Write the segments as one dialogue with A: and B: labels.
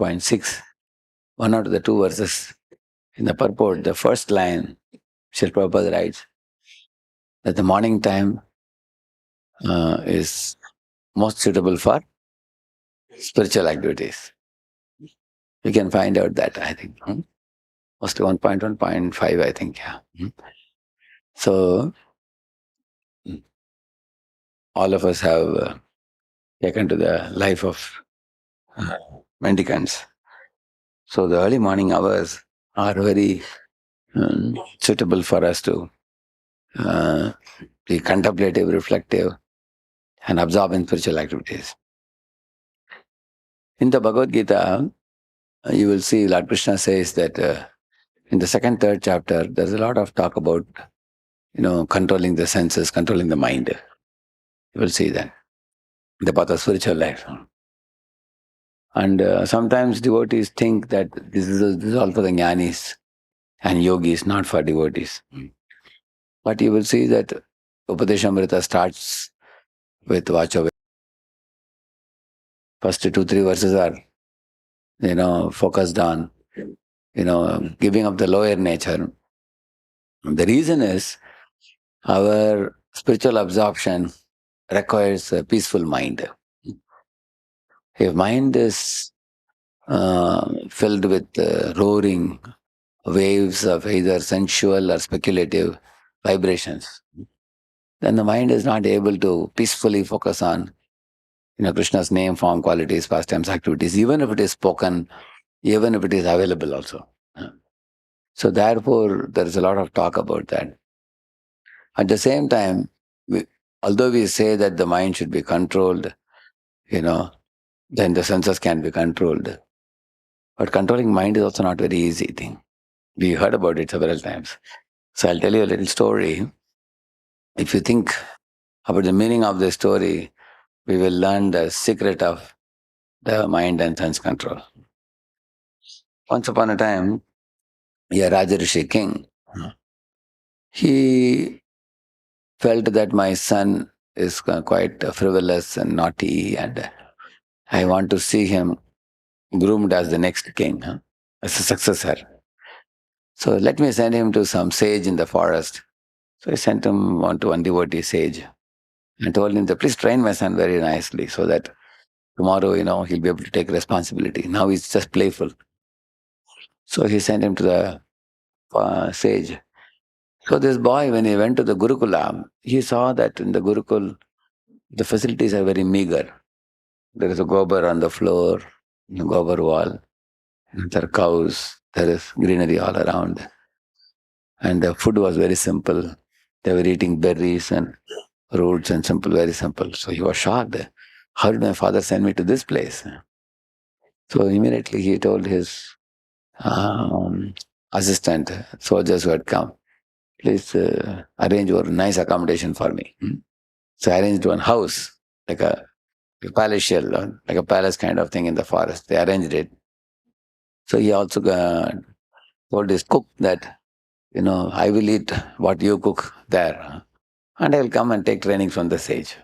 A: 2.6, one out of the two verses in the purport, the first line, Srila Prabhupada writes that the morning time is most suitable for spiritual activities. You can find out that, I think. Mostly 1.1.5, I think, yeah. So, all of us have taken to the life of mendicants. So, the early morning hours are very suitable for us to be contemplative, reflective, and absorb in spiritual activities. In the Bhagavad Gita, you will see Lord Krishna says that in the second, third chapter, there's a lot of talk about, controlling the senses, controlling the mind. You will see that. The path of spiritual life. And sometimes devotees think that this is all for the jnanis and yogis, not for devotees. But you will see that Upadeshamrita starts with Vacha. First 2-3 verses are, focused on, giving up the lower nature. The reason is our spiritual absorption requires a peaceful mind. If mind is filled with roaring waves of either sensual or speculative vibrations, then the mind is not able to peacefully focus on Krishna's name, form, qualities, pastimes, activities, even if it is spoken, even if it is available also. So therefore, there is a lot of talk about that. At the same time, although we say that the mind should be controlled, then the senses can be controlled. But controlling mind is also not very easy thing. We heard about it several times. So I'll tell you a little story. If you think about the meaning of the story, we will learn the secret of the mind and sense control. Once upon a time, a Radheshyam king, he felt that my son is quite frivolous and naughty, and I want to see him groomed as the next king, as a successor. So let me send him to some sage in the forest. So I sent him on to one devotee sage and told him that please train my son very nicely so that tomorrow, he'll be able to take responsibility. Now he's just playful. So he sent him to the sage. So this boy, when he went to the Gurukula, he saw that in the Gurukul, the facilities are very meager. There is a gobar on the floor, a gobar wall. There are cows. There is greenery all around. And the food was very simple. They were eating berries and roots and simple, very simple. So he was shocked. How did my father send me to this place? So immediately he told his assistant, soldiers who had come, please arrange a nice accommodation for me. So I arranged one house, like a palatial, like a palace kind of thing in the forest. They arranged it. So he also told his cook that, I will eat what you cook there, and I will come and take training from the sage.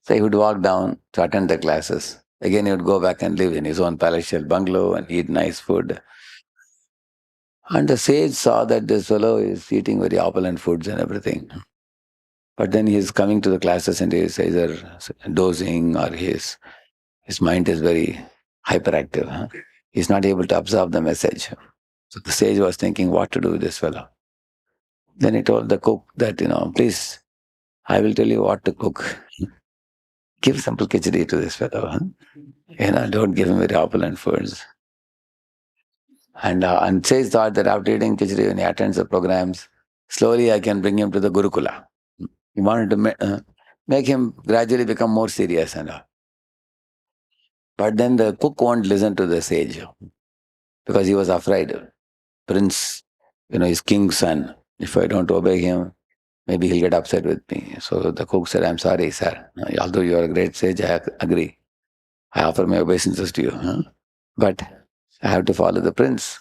A: So he would walk down to attend the classes. Again, he would go back and live in his own palatial bungalow and eat nice food. And the sage saw that this fellow is eating very opulent foods and everything. But then he is coming to the classes and he is either dozing or his mind is very hyperactive. He's not able to absorb the message. So the sage was thinking what to do with this fellow. Then he told the cook that, please, I will tell you what to cook. Give simple khichdi to this fellow. Don't give him very opulent foods. And sage thought that after eating khichdi, when he attends the programs, slowly I can bring him to the Gurukula. He wanted to make him gradually become more serious and all. But then the cook won't listen to the sage because he was afraid. Prince, his king's son. If I don't obey him, maybe he'll get upset with me. So the cook said, I'm sorry, sir. Although you are a great sage, I agree. I offer my obeisances to you. But I have to follow the prince.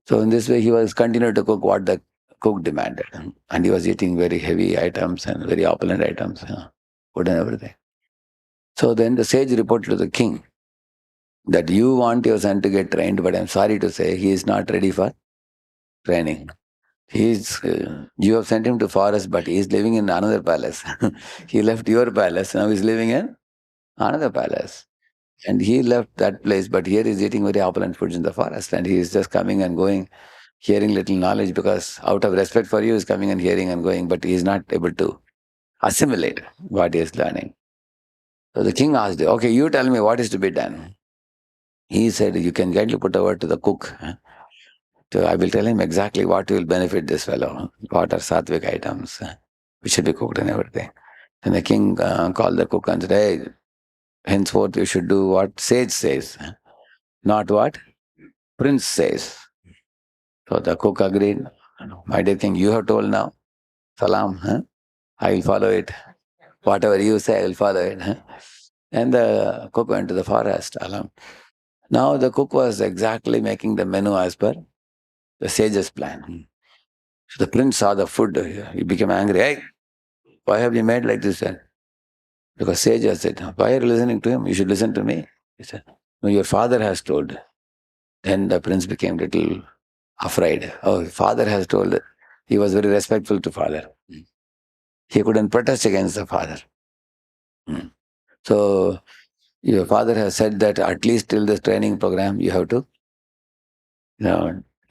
A: So in this way, he was continued to cook what the cook demanded. And he was eating very heavy items and very opulent items, food and everything. So then the sage reported to the king that you want your son to get trained, but I'm sorry to say he is not ready for training. You have sent him to forest, but he is living in another palace. He left your palace, now he's living in another palace. And he left that place, but here he's eating very opulent foods in the forest, and he is just coming and going, hearing little knowledge because out of respect for you, he's coming and hearing and going, but he is not able to assimilate what he is learning. So the king asked, okay, you tell me what is to be done. He said, you can gently put a word to the cook. So I will tell him exactly what will benefit this fellow, what are sattvic items which should be cooked and everything. And the king called the cook and said, hey, henceforth you should do what sage says, not what prince says. So the cook agreed. My dear king, you have told now. Salam. I will follow it. Whatever you say, I will follow it. And the cook went to the forest. Alam. Now the cook was exactly making the menu as per the sage's plan. So the prince saw the food. He became angry. Hey, why have you made like this then? Because sage has said, why are you listening to him? You should listen to me. He said, no, your father has told. Then the prince became little afraid. Oh, father has told. He was very respectful to father. He couldn't protest against the father. So your father has said that at least till this training program, you have to,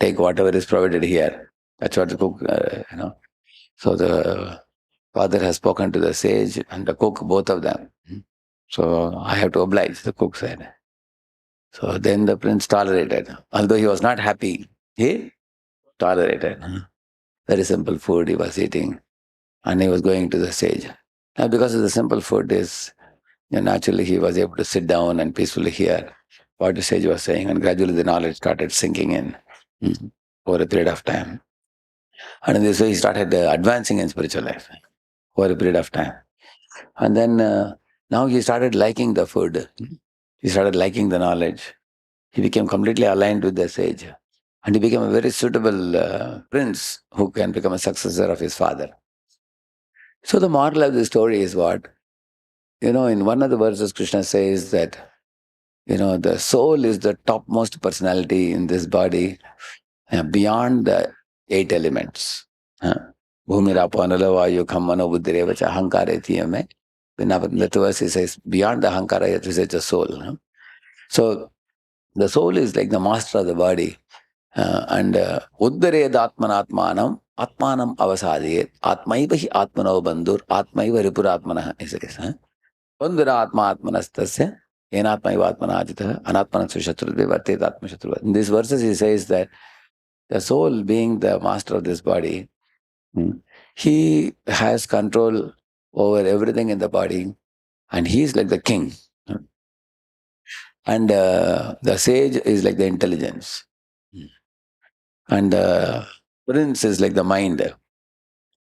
A: take whatever is provided here. That's what the cook, So the father has spoken to the sage and the cook, both of them. So I have to oblige, the cook said. So then the prince tolerated. Although he was not happy, he tolerated. Very simple food he was eating, and he was going to the sage. Now, because of the simple food is, naturally he was able to sit down and peacefully hear what the sage was saying, and gradually the knowledge started sinking in over a period of time. And in this way, he started advancing in spiritual life over a period of time. And then now he started liking the food. He started liking the knowledge. He became completely aligned with the sage. And he became a very suitable prince who can become a successor of his father. So the moral of the story is what? In one of the verses, Krishna says that, the soul is the topmost personality in this body beyond the 8 elements. Bhumirapanala vayu khammano buddhirevacha ahankare tiyame. In the verse he says, beyond the ahankara, it is the soul. So the soul is like the master of the body. And uddared atmanatmanam atmanam avasadiyet atmaiva hi atmano bandhur atmaiva ripuratmanah, he says. Bandhura atma atmanastasya enatmaiva atmanajitah anatmanasya shatrudve vartet atma shatrudve. In these verses he says that the soul being the master of this body, he has control over everything in the body, and he is like the king. And the sage is like the intelligence. And the prince is like the mind.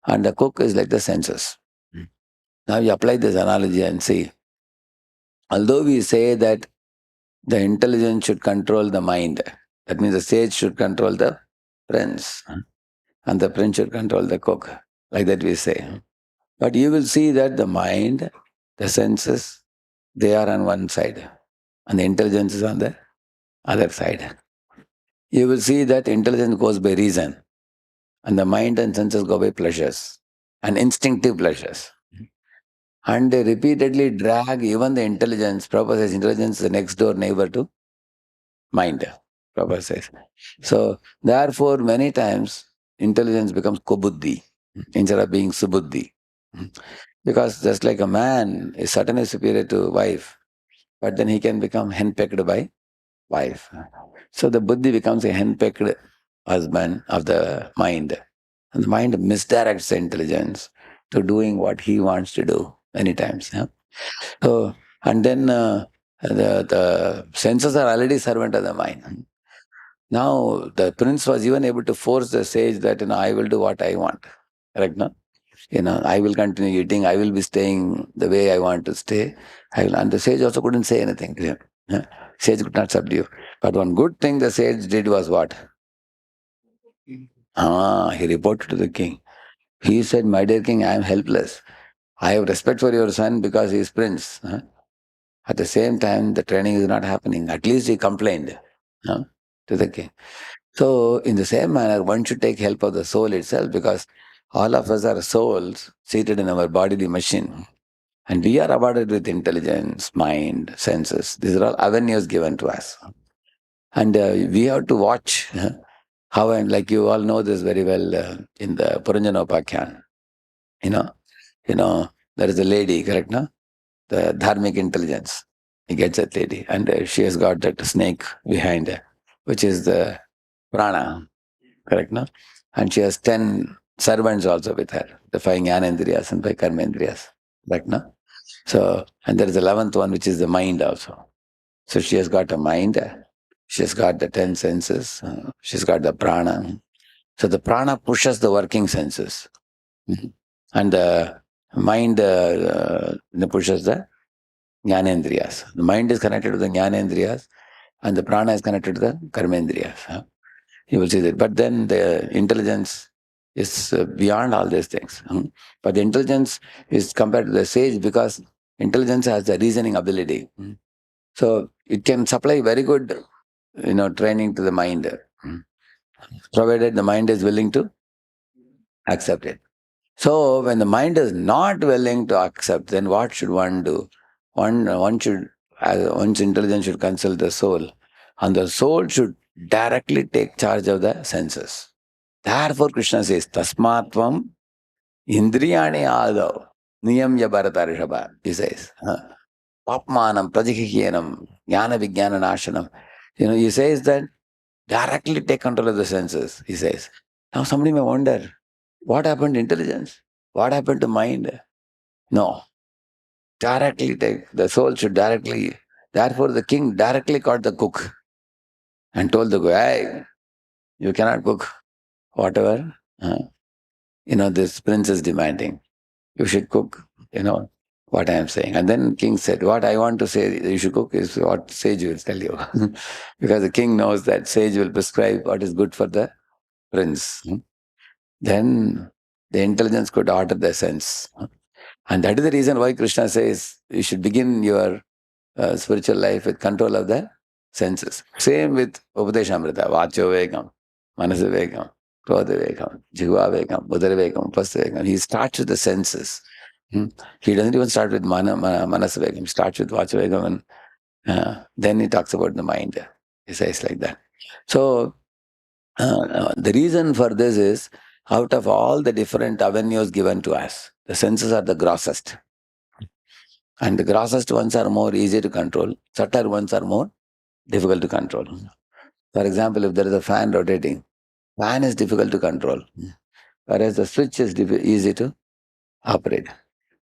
A: And the cook is like the senses. Now you apply this analogy and see. Although we say that the intelligence should control the mind, that means the sage should control the prince. And the prince should control the cook. Like that we say. But you will see that the mind, the senses, they are on one side. And the intelligence is on the other side. You will see that intelligence goes by reason. And the mind and senses go by pleasures. And instinctive pleasures. And they repeatedly drag even the intelligence. Prabhupada says intelligence is the next door neighbor to mind. Prabhupada says. So, therefore, many times, intelligence becomes kobuddhi instead of being subuddhi. Because just like a man is certainly superior to wife, but then he can become henpecked by wife. So the buddhi becomes a henpecked husband of the mind. And the mind misdirects the intelligence to doing what he wants to do many times. So, and then the senses are already servant of the mind. Now, the prince was even able to force the sage that, I will do what I want. Correct, no? I will continue eating, I will be staying the way I want to stay. And the sage also couldn't say anything to him. Sage could not subdue. But one good thing the sage did was what? He reported to the king. He said, my dear king, I am helpless. I have respect for your son because he is prince. At the same time, the training is not happening. At least he complained to the king. So, in the same manner, one should take help of the soul itself, because all of us are souls seated in our bodily machine. And we are awarded with intelligence, mind, senses. These are all avenues given to us. And we have to watch how, and like you all know this very well in the Puranjanopakyan. You know, there is a lady, correct, no? The dharmic intelligence. He gets that lady, and she has got that snake behind her, which is the prana, correct, no? And she has 10 servants also with her, the 5 jnanendriyas and 5 karmendriyas, correct, no? So, and there is the 11th one, which is the mind also. So she has got a mind, she has got the 10 senses, she's got the prana. So the prana pushes the working senses. Mhm. And the mind pushes the jnanendriyas. The mind is connected to the jnanendriyas, and the prana is connected to the karmendriyas. You will see that. But then the intelligence is beyond all these things. But the intelligence is compared to the sage, because intelligence has the reasoning ability. So it can supply very good, training to the mind, provided the mind is willing to accept it. So when the mind is not willing to accept, then what should one do? One should, one's intelligence should consult the soul, and the soul should directly take charge of the senses. Therefore, Krishna says, Tasmatvam Indriyani Adav Niyamya Bharata. He says, Papmanam Prajihyanam Jnana Vijnana Nashanam. He says that directly take control of the senses, he says. Now somebody may wonder, what happened to intelligence? What happened to mind? No. Directly take, the soul should directly, therefore the king directly caught the cook and told the cook, hey, you cannot cook whatever, this prince is demanding. You should cook, what I am saying. And then king said, what I want to say you should cook is what sage will tell you. Because the king knows that sage will prescribe what is good for the prince. Then the intelligence could order the sense. And that is the reason why Krishna says you should begin your spiritual life with control of the senses. Same with Upadeshamrita, Vacho Vegam, Manasa Vegam, Krodha Vegam, Jiva Vegam, Budara Vegam, Upastha Vegam. He starts with the senses. He doesn't even start with Manasa Vegam, he starts with Vacho Vegam, and then he talks about the mind. He says like that. So, the reason for this is, out of all the different avenues given to us, the senses are the grossest. And the grossest ones are more easy to control. Subtler ones are more difficult to control. For example, if there is a fan rotating, fan is difficult to control, whereas the switch is easy to operate.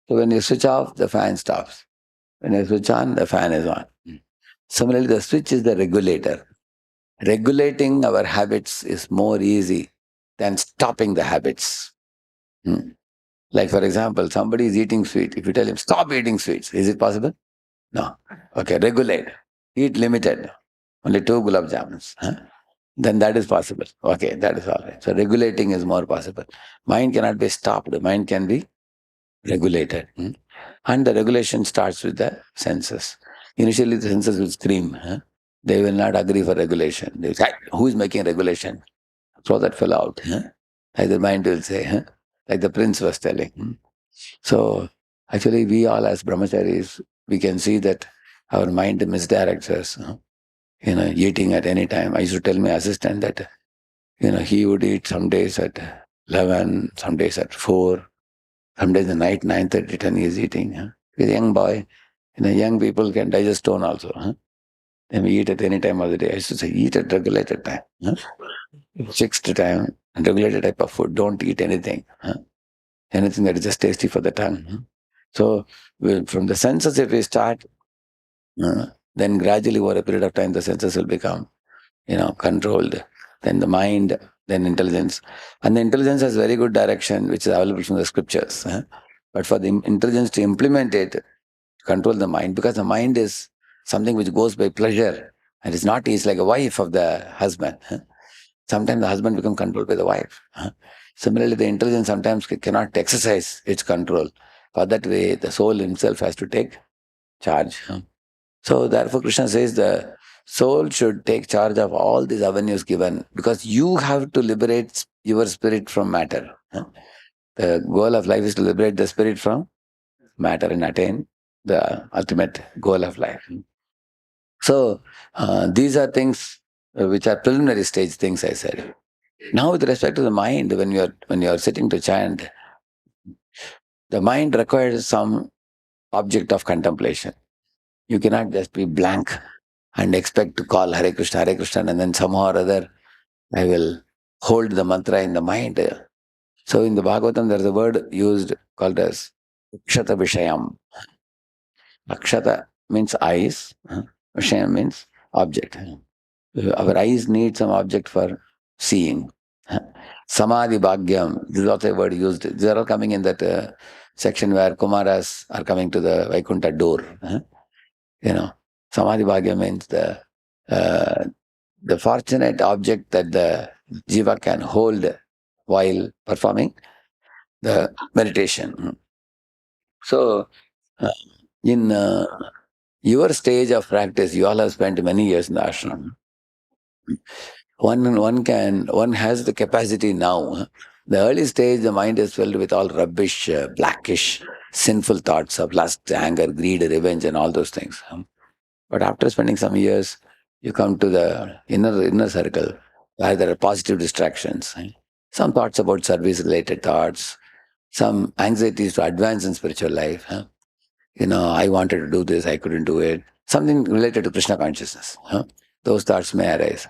A: So when you switch off, the fan stops. When you switch on, the fan is on. Similarly, the switch is the regulator. Regulating our habits is more easy than stopping the habits. Like, for example, somebody is eating sweet. If you tell him, stop eating sweets, is it possible? No. Okay, regulate. Eat limited. Only 2 gulab jamuns. Then that is possible. Okay, that is all right. So regulating is more possible. Mind cannot be stopped. Mind can be regulated. And the regulation starts with the senses. Initially, the senses will scream. They will not agree for regulation. They will say, who is making regulation? Throw that fellow out. Like the mind will say, like the prince was telling. So actually, we all as brahmacharis, we can see that our mind misdirects us. Eating at any time. I used to tell my assistant that, he would eat some days at 11, some days at 4, some days at night, 9:30, 10 he is eating. He's a young boy. Young people can digest stone also. Then we eat at any time of the day. I used to say, eat at regulated time. Fixed time and regulated type of food. Don't eat anything. Anything that is just tasty for the tongue. So from the senses, if we start, then gradually over a period of time, the senses will become, controlled. Then the mind, then intelligence. And the intelligence has very good direction, which is available from the scriptures. But for the intelligence to implement it, to control the mind, because the mind is something which goes by pleasure. And it's not, it's like a wife of the husband. Sometimes the husband becomes controlled by the wife. Similarly, the intelligence sometimes cannot exercise its control. For that way, the soul himself has to take charge. So therefore, Krishna says the soul should take charge of all these avenues given, because you have to liberate your spirit from matter. The goal of life is to liberate the spirit from matter and attain the ultimate goal of life. So these are things which are preliminary stage things, I said. Now, with respect to the mind, when you are sitting to chant, the mind requires some object of contemplation. You cannot just be blank and expect to call Hare Krishna, and then somehow or other I will hold the mantra in the mind. So in the Bhagavatam, there is a word used called as Akshata Vishayam. Akshata means eyes, Vishayam means object. Our eyes need some object for seeing. Samadhi Bhagyam, this is also a word used. These are all coming in that section where Kumaras are coming to the Vaikuntha door. You know, Samadhi Bhagyam means the fortunate object that the jiva can hold while performing the meditation. So, uh, in your stage of practice, you all have spent many years in the ashram. One has the capacity now. The early stage, the mind is filled with all rubbish, blackish, sinful thoughts of lust, anger, greed, revenge, and all those things. But after spending some years, you come to the inner circle where there are positive distractions. Some thoughts about service-related thoughts, some anxieties to advance in spiritual life. I wanted to do this, I couldn't do it. Something related to Krishna consciousness. Those thoughts may arise.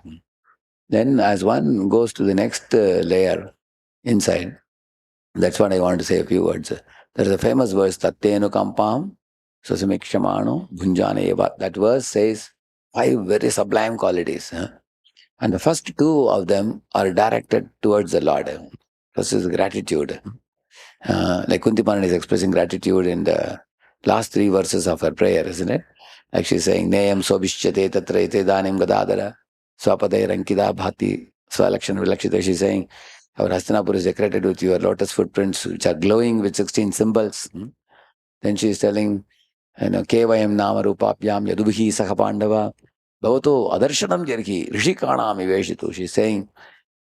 A: Then, as one goes to the next layer inside, that's what I want to say a few words. There is a famous verse, Tattenu Kampam, Susamikshamano, Bhunjana Eva. That verse says five very sublime qualities. And the first two of them are directed towards the Lord. First is gratitude. Like Kuntipanan is expressing gratitude in the last three verses of her prayer, isn't it? Like she's saying, Neyam Sobishchate Tatraite Danim Gadadara, Swapadai Rankida Bhati, Swalakshan Vilakshita. She's saying, our Hastinapur is decorated with your lotus footprints, which are glowing with 16 symbols. Then she's telling, Kevayam Nama Rupapyam Yadubihi Sakapandava, Bhavato Adarshanam Jarhi, Rishikanam Iveshitu. She's saying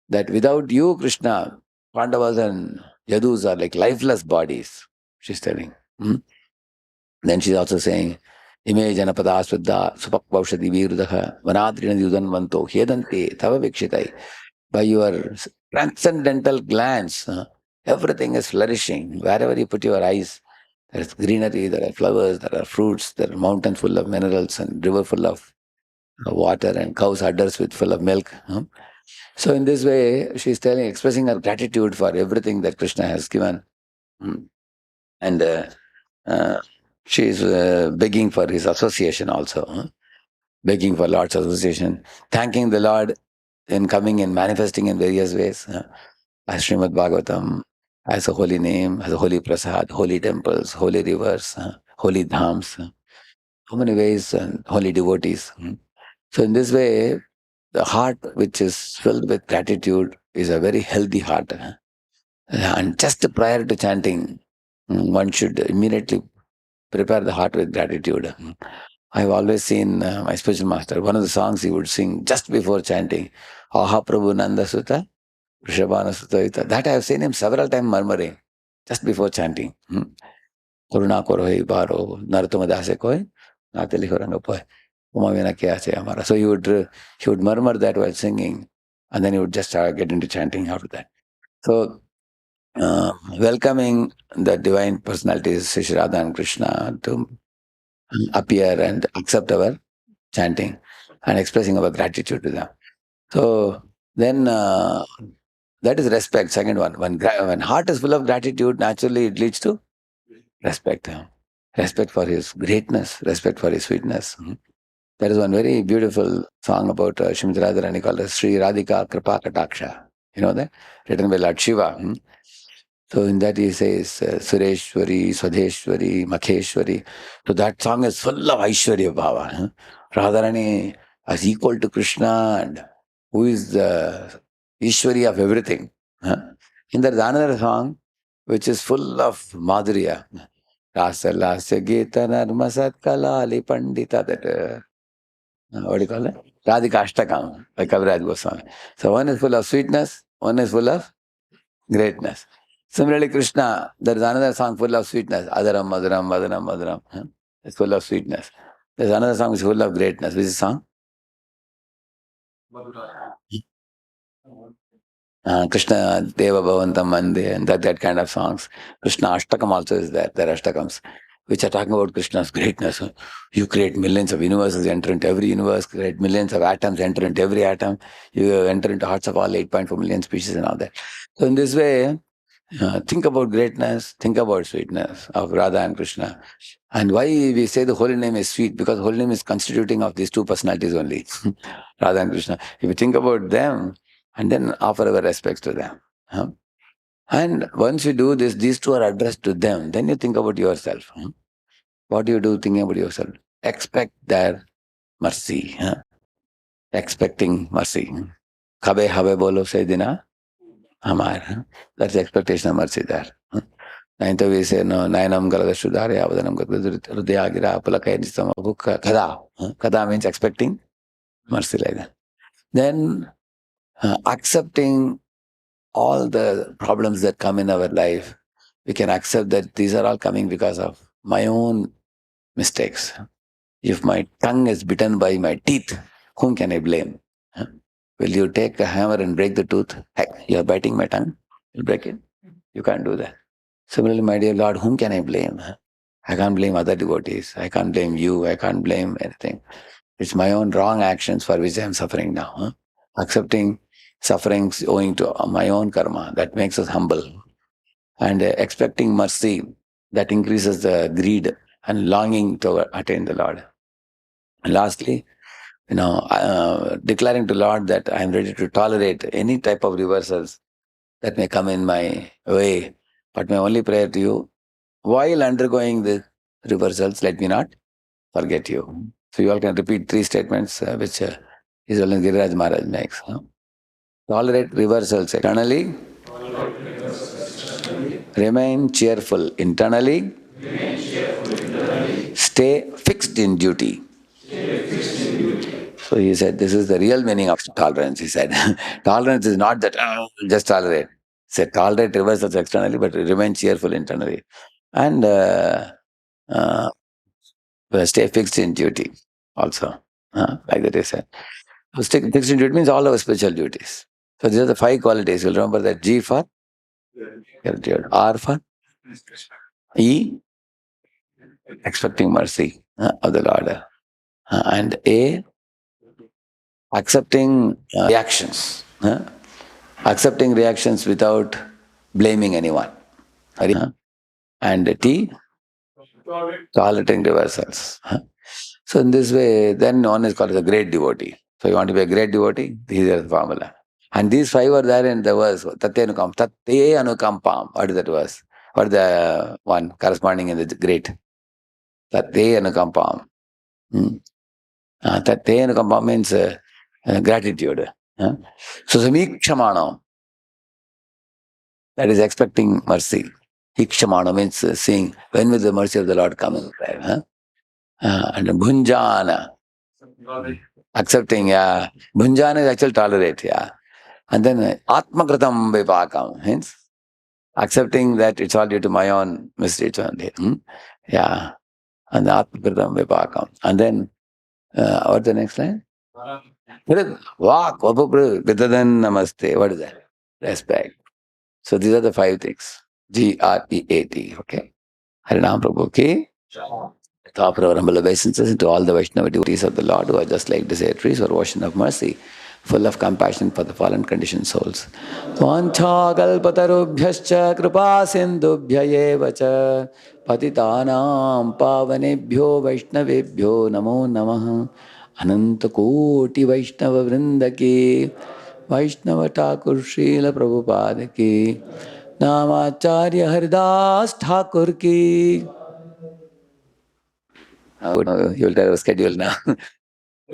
A: that without you, Krishna, Pandavas and Yadus are like lifeless bodies, she's telling. Then she's also saying, Ime Janapada Swadda, Supakvaushadi Virudaha, Vanadrina Yudanvanto, Hedante, Tava Vikshitai. By your transcendental glance, everything is flourishing. Wherever you put your eyes, there is greenery, there are flowers, there are fruits, there are mountains full of minerals and river full of water and cows udders with full of milk. So in this way, she's expressing her gratitude for everything that Krishna has given. And uh, she's begging for his association also, begging for Lord's association, thanking the Lord in coming and manifesting in various ways. As Srimad Bhagavatam has a holy name, has a holy prasad, holy temples, holy rivers, holy dhams, so many ways, and holy devotees. So in this way, the heart which is filled with gratitude is a very healthy heart. And just prior to chanting, one should immediately prepare the heart with gratitude. I've always seen my spiritual master, one of the songs he would sing just before chanting, Aha Prabhu Nanda Sutta, Rishabhana Sutta. That I have seen him several times murmuring just before chanting. Karuna Korohi Baro, Naratuma Dase Koi, Natali Horangapoy, Umavina Kya Amara. So he would murmur that while singing, and then he would just get into chanting after that. So, welcoming the divine personalities, Sri Radha and Krishna, to appear and accept our chanting and expressing our gratitude to them. So then that is respect. Second one, when heart is full of gratitude, naturally it leads to respect. Respect for his greatness, respect for his sweetness. There is one very beautiful song about Srimati Radharani called as Sri Radhika Kripa Kataksha. You know that? Written by Lord Shiva. So in that he says Sureshwari, Swadeshwari, Makheshwari. So that song is full of Aishwarya Bhava. Radharani is equal to Krishna, and who is the Ishwari of everything. And there is another song which is full of Madhurya. Rasa Lasya Gita Narma Satkalali Pandita. That what do you call it? Radhika Ashtakam by Kaviraj Goswami. So one is full of sweetness, one is full of greatness. Similarly, Krishna, there is another song full of sweetness. Adaram, Madaram, Madaram, Madaram. It's full of sweetness. There's another song which is full of greatness. Which is the song? Krishna Deva Bhavantam Mande, and that kind of songs. Krishna Ashtakam also is there. There are Ashtakams which are talking about Krishna's greatness. You create millions of universes, enter into every universe, create millions of atoms, enter into every atom. You enter into hearts of all 8.4 million species and all that. So in this way, think about greatness, think about sweetness of Radha and Krishna. And why we say the holy name is sweet? Because holy name is constituting of these two personalities only, Radha and Krishna. If you think about them, and then offer our respects to them. And once you do this, these two are addressed to them, then you think about yourself. What do you do thinking about yourself? Expect their mercy. Expecting mercy. Kabe habe bolo se dina amar. That's the expectation of mercy there. Ninth we say, no, Nayanam Galada Sudhare, Avadanam Hridayagira, Pulakaya Nisama Bukka, Kada. Kada means expecting mercy like that. Then accepting all the problems that come in our life, we can accept that these are all coming because of my own mistakes. If my tongue is bitten by my teeth, whom can I blame? Will you take a hammer and break the tooth? Heck, you are biting my tongue, you'll break it. You can't do that. Similarly, my dear Lord, whom can I blame? I can't blame other devotees. I can't blame you. I can't blame anything. It's my own wrong actions for which I am suffering now. Accepting sufferings owing to my own karma, that makes us humble. And expecting mercy, that increases the greed and longing to attain the Lord. And lastly, declaring to Lord that I am ready to tolerate any type of reversals that may come in my way. But my only prayer to you, while undergoing the reversals, let me not forget you. So you all can repeat three statements which His Holiness Giriraj Maharaj makes. Tolerate reversals externally, remain cheerful internally, stay fixed in duty. So he said, this is the real meaning of tolerance. He said, tolerance is not that just tolerate. He said, tolerate reversals externally, but remain cheerful internally. And uh, stay fixed in duty also. Like that he said. So stay fixed in duty means all our spiritual duties. So these are the five qualities. You'll remember that G for gratitude, R for E, expecting mercy of the Lord, and A, accepting reactions. Accepting reactions without blaming anyone. And T, tolerating reversals. So in this way, then one is called as a great devotee. So you want to be a great devotee, this is the formula. And these five are there in the verse. Tate anukam, tate anukampam. What is that verse? What is the one corresponding in the great? Tate anukampam. Tate anukampam means gratitude. So samikshamanam, that is expecting mercy. Ikshamana means seeing when will the mercy of the Lord come in life. And bhunjana, accepting, bhunjana is actually tolerate, And then atmakritam vipakam means accepting that it's all due to my own misdeeds only. Yeah. And atmakritam vipakam. And then, what's the next line? Vak, vapupru, vidadan namaste. What is that? Respect. So these are the five things. G.R.E.A.T. Okay. Harinam Prabhu ki. To offer our humble obeisances to all the Vaishnava devotees of the Lord who are just like desert trees or ocean of mercy, full of compassion for the fallen conditioned souls. Vancha kalpatarubhyascha kripa sindubhya eva cha patitanam pavanebhyo vaishnavebhyo namo namah ananta koti vaishnava vrinda ki Vaishnava Thakur Srila Prabhupada ki Namacharya Haridas Thakur ki. You will tell our schedule now.